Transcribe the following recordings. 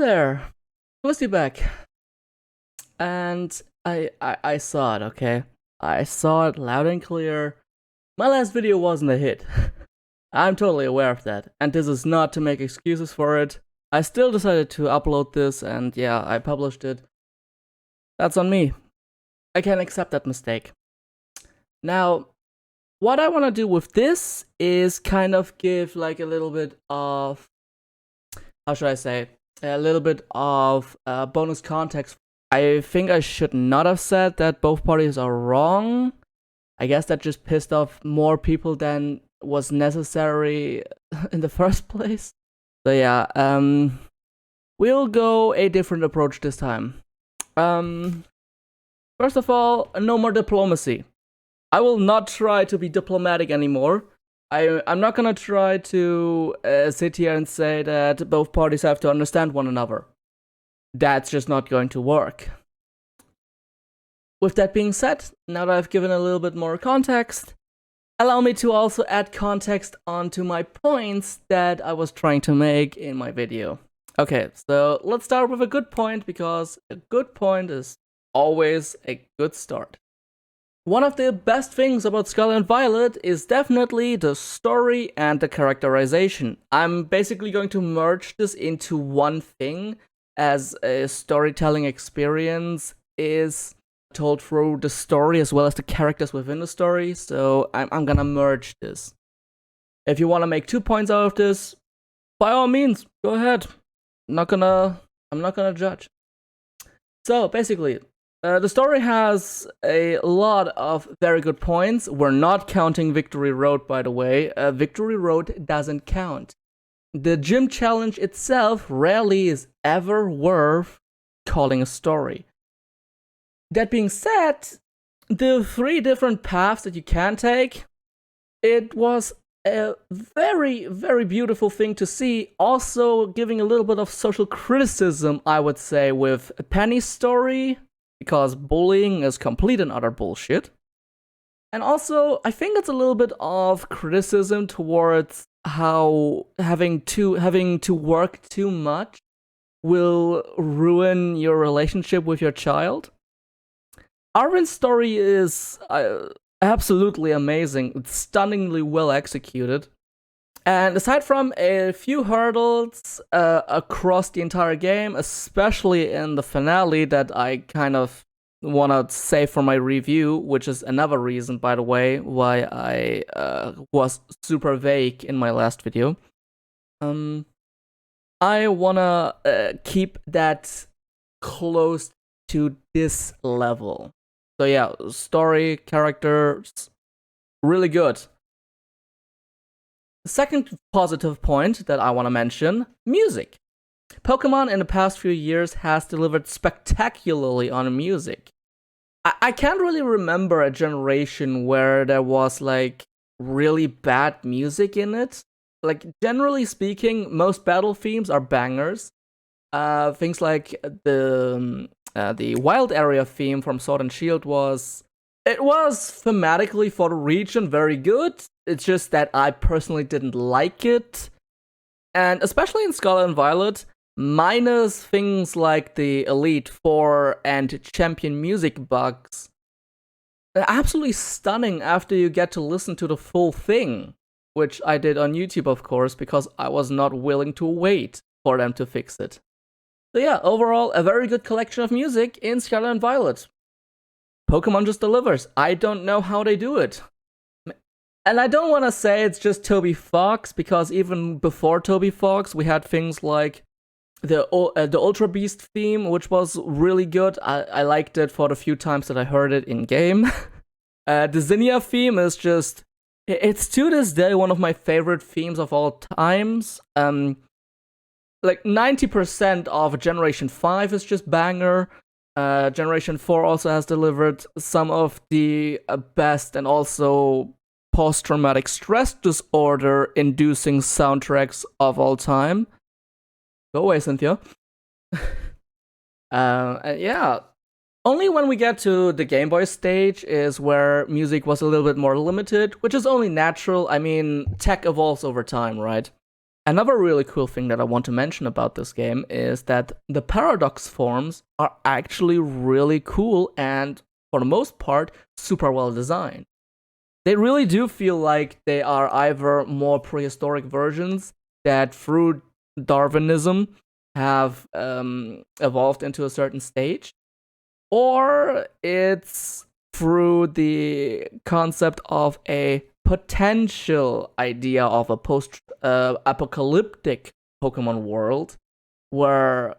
there, Twisty back, and I saw it. Okay, I saw it loud and clear. My last video wasn't a hit. I'm totally aware of that, and this is not to make excuses for it. I still decided to upload this, and yeah, I published it. That's on me. I can't accept that mistake. Now, what I want to do with this is kind of give like a little bit of, how should I say, a little bit of bonus context. I think I should not have said that both parties are wrong. I guess that just pissed off more people than was necessary in the first place. So yeah, we'll go a different approach this time. First of all, no more diplomacy. I will not try to be diplomatic anymore. I'm not gonna try to sit here and say that both parties have to understand one another. That's just not going to work. With that being said, now that I've given a little bit more context, allow me to also add context onto my points that I was trying to make in my video. Okay, so let's start with a good point, because a good point is always a good start. One of the best things about Scarlet and Violet is definitely the story and the characterization. I'm basically going to merge this into one thing, as a storytelling experience is told through the story as well as the characters within the story, so I'm gonna merge this. If you want to make 2 points out of this, by all means, go ahead. I'm not gonna judge. So basically, the story has a lot of very good points. We're not counting Victory Road, by the way. Victory Road doesn't count. The gym challenge itself rarely is ever worth calling a story. That being said, the 3 different paths that you can take, it was a very, very beautiful thing to see. Also giving a little bit of social criticism, I would say, with Penny's story, because bullying is complete and utter bullshit. And also, I think it's a little bit of criticism towards how having to work too much will ruin your relationship with your child. Arwen's story is absolutely amazing. It's stunningly well executed. And aside from a few hurdles across the entire game, especially in the finale that I kind of want to save for my review, which is another reason, by the way, why I was super vague in my last video. I want to keep that close to this level. So yeah, story, characters, really good. The second positive point that I want to mention, music. Pokemon in the past few years has delivered spectacularly on music. I can't really remember a generation where there was like really bad music in it. Like, generally speaking, most battle themes are bangers. Things like the Wild Area theme from Sword and Shield was thematically for the region very good. It's just that I personally didn't like it. And especially in Scarlet and Violet, minus things like the Elite Four and Champion music bugs, they're absolutely stunning after you get to listen to the full thing. Which I did on YouTube, of course, because I was not willing to wait for them to fix it. So yeah, overall, a very good collection of music in Scarlet and Violet. Pokemon just delivers. I don't know how they do it. And I don't want to say it's just Toby Fox, because even before Toby Fox, we had things like the Ultra Beast theme, which was really good. I liked it for the few times that I heard it in game. The Zinnia theme is just... It's to this day one of my favorite themes of all times. Like 90% of Generation 5 is just banger. Generation 4 also has delivered some of the best and also post-traumatic stress disorder inducing soundtracks of all time. Go away, Cynthia. Yeah. Only when we get to the Game Boy stage is where music was a little bit more limited, which is only natural. I mean, tech evolves over time, right? Another really cool thing that I want to mention about this game is that the paradox forms are actually really cool and, for the most part, super well designed. They really do feel like they are either more prehistoric versions that, through Darwinism, have evolved into a certain stage, or it's through the concept of a potential idea of a post apocalyptic Pokemon world where,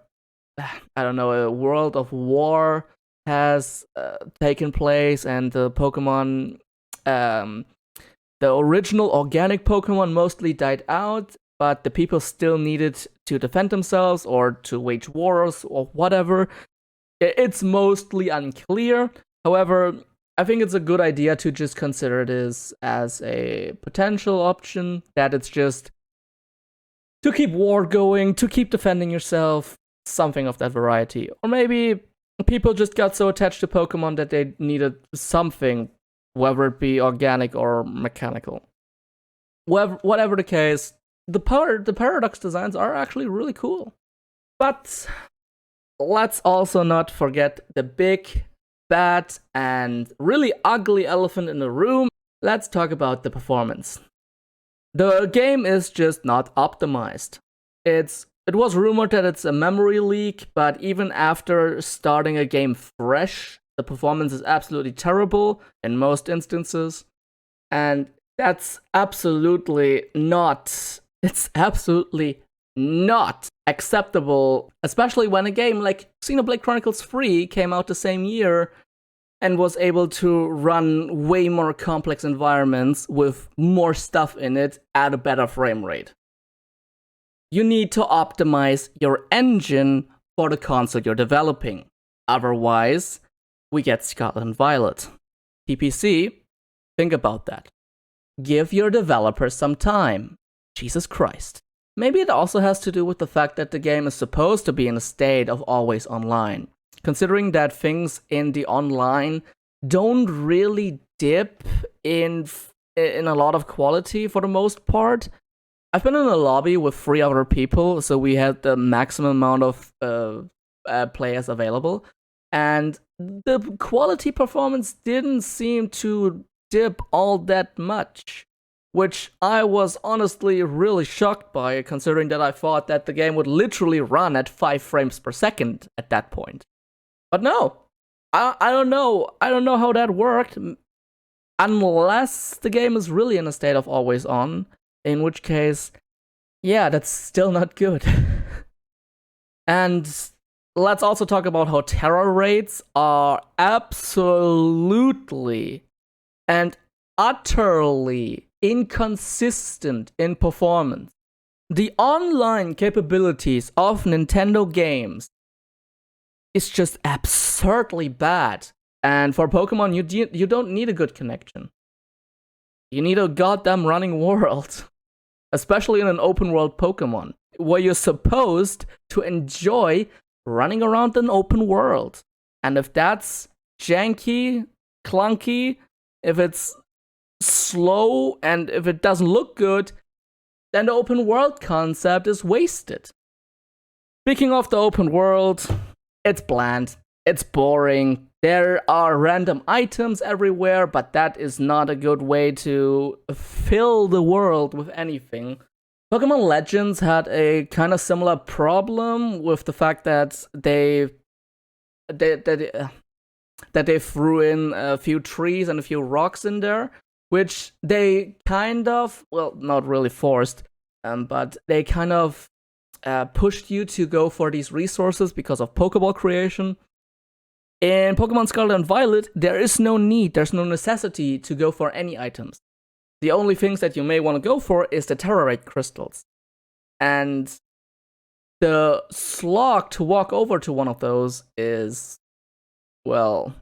I don't know, a world of war has taken place and the Pokemon, um, the original organic Pokemon mostly died out, but the people still needed to defend themselves or to wage wars or whatever. It's mostly unclear. However, I think it's a good idea to just consider this as a potential option, that it's just to keep war going, to keep defending yourself, something of that variety. Or maybe people just got so attached to Pokemon that they needed something, whether it be organic or mechanical. Whatever the case, the paradox designs are actually really cool. But let's also not forget the big, bad, and really ugly elephant in the room. Let's talk about the performance. The game is just not optimized. It was rumored that it's a memory leak, but even after starting a game fresh, the performance is absolutely terrible in most instances. And that's absolutely not, it's absolutely not acceptable, especially when a game like Xenoblade Chronicles 3 came out the same year and was able to run way more complex environments with more stuff in it at a better frame rate. You need to optimize your engine for the console you're developing. Otherwise, we get Scarlet and Violet. TPC, think about that. Give your developers some time. Jesus Christ. Maybe it also has to do with the fact that the game is supposed to be in a state of always online. Considering that things in the online don't really dip in a lot of quality for the most part. I've been in a lobby with 3 other people, so we had the maximum amount of players available, and the quality performance didn't seem to dip all that much, which I was honestly really shocked by, considering that I thought that the game would literally run at 5 frames per second at that point. But no, I don't know. I don't know how that worked, unless the game is really in a state of always on, in which case, yeah, that's still not good. And let's also talk about how terror rates are absolutely and utterly inconsistent in performance. The online capabilities of Nintendo games is just absurdly bad. And for Pokemon, you don't need a good connection. You need a goddamn running world. Especially in an open world Pokemon, where you're supposed to enjoy running around an open world. And if that's janky, clunky, if it's slow, and if it doesn't look good, then the open world concept is wasted. Speaking of the open world, it's bland, it's boring, there are random items everywhere, but that is not a good way to fill the world with anything. Pokemon Legends had a kind of similar problem with the fact that they threw in a few trees and a few rocks in there, which they kind of, well, not really forced, but they kind of pushed you to go for these resources because of Pokeball creation. In Pokemon Scarlet and Violet, there's no necessity to go for any items. The only things that you may want to go for is the Terrorite crystals. And the slog to walk over to one of those is, well,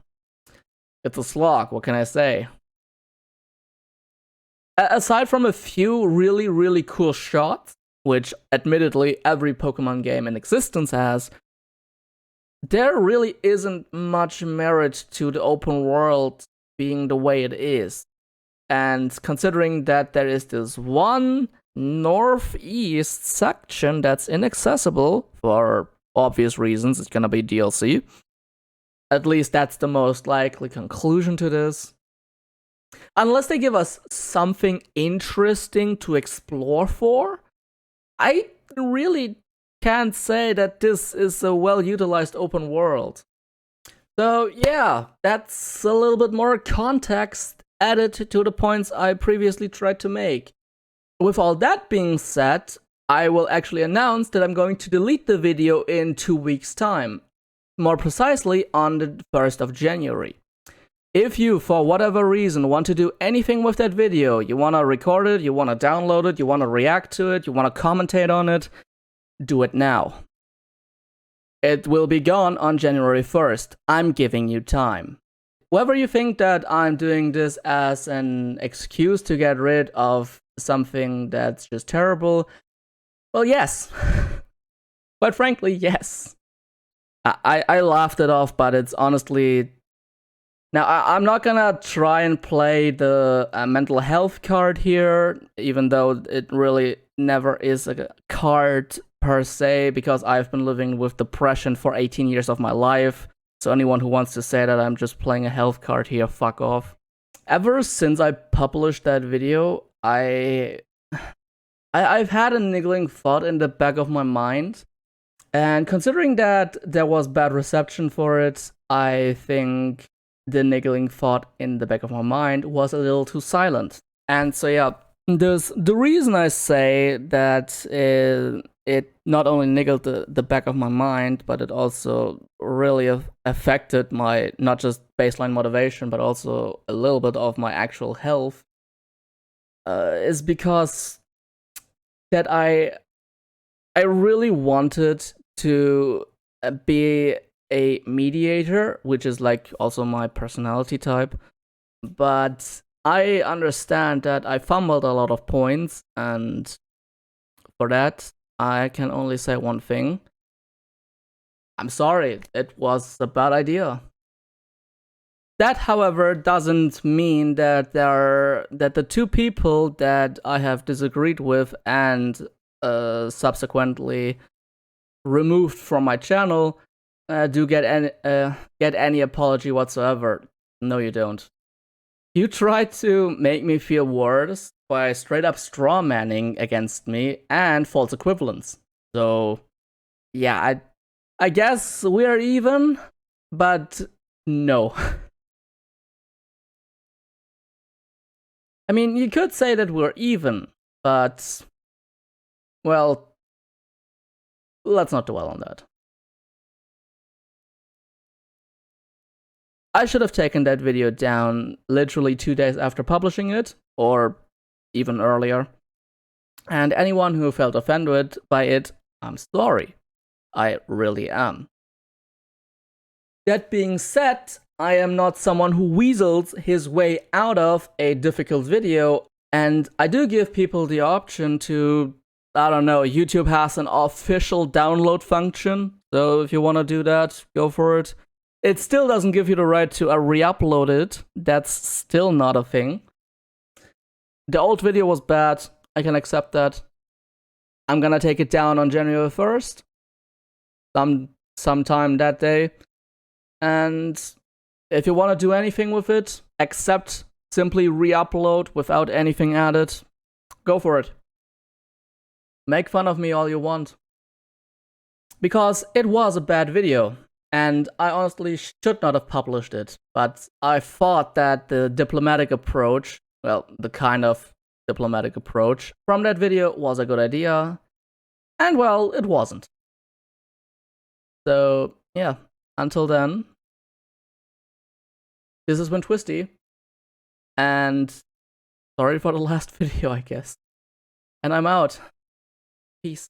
it's a slog, what can I say? Aside from a few really, really cool shots, which admittedly every Pokemon game in existence has, there really isn't much merit to the open world being the way it is. And considering that there is this one northeast section that's inaccessible for obvious reasons. It's gonna be DLC. At least that's the most likely conclusion to this. Unless they give us something interesting to explore for, I really can't say that this is a well-utilized open world. So yeah, that's a little bit more context added to the points I previously tried to make. With all that being said, I will actually announce that I'm going to delete the video in 2 weeks' time. More precisely, on the 1st of January. If you, for whatever reason, want to do anything with that video, you want to record it, you want to download it, you want to react to it, you want to commentate on it, do it now. It will be gone on January 1st. I'm giving you time. Whether you think that I'm doing this as an excuse to get rid of something that's just terrible, well, yes. Quite frankly, yes. I laughed it off, but it's honestly... Now, I'm not gonna try and play the mental health card here, even though it really never is a card per se, because I've been living with depression for 18 years of my life. So anyone who wants to say that I'm just playing a health card here, fuck off. Ever since I published that video, I've had a niggling thought in the back of my mind. And considering that there was bad reception for it, I think the niggling thought in the back of my mind was a little too silent. And so yeah, the reason I say that it not only niggled the back of my mind, but it also really affected my not just baseline motivation, but also a little bit of my actual health, is because that I really wanted to be a mediator, which is like also my personality type, but I understand that I fumbled a lot of points, and for that I can only say one thing. I'm sorry, it was a bad idea. That, however, doesn't mean that the two people that I have disagreed with and subsequently removed from my channel do get any apology whatsoever. No, you don't. You tried to make me feel worse by straight up strawmanning against me and false equivalence. So, yeah, I guess we're even, but no. I mean, you could say that we're even, but, well, let's not dwell on that. I should have taken that video down literally 2 days after publishing it, or even earlier. And anyone who felt offended by it, I'm sorry. I really am. That being said, I am not someone who weasels his way out of a difficult video, and I do give people the option to, I don't know, YouTube has an official download function, so if you want to do that, go for it. It still doesn't give you the right to re-upload it. That's still not a thing. The old video was bad. I can accept that. I'm gonna take it down on January 1st. Sometime that day. And if you want to do anything with it, except simply re-upload without anything added, go for it. Make fun of me all you want. Because it was a bad video. And I honestly should not have published it, but I thought that the diplomatic approach, well, the kind of diplomatic approach from that video was a good idea, and well, it wasn't. So, yeah, until then, this has been Twisty, and sorry for the last video, I guess. And I'm out. Peace.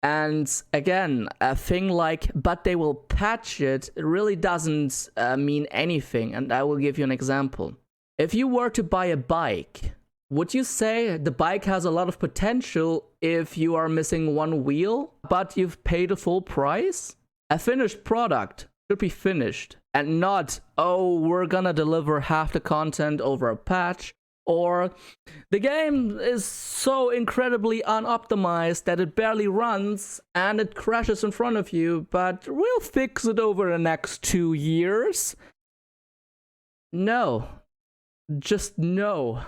And again, a thing like, but they will patch it, it really doesn't mean anything, and I will give you an example. If you were to buy a bike, would you say the bike has a lot of potential if you are missing one wheel, but you've paid a full price? A finished product should be finished, and not, oh, we're gonna deliver half the content over a patch, Or the game is so incredibly unoptimized that it barely runs and it crashes in front of you, but we'll fix it over the next 2 years. No. Just no.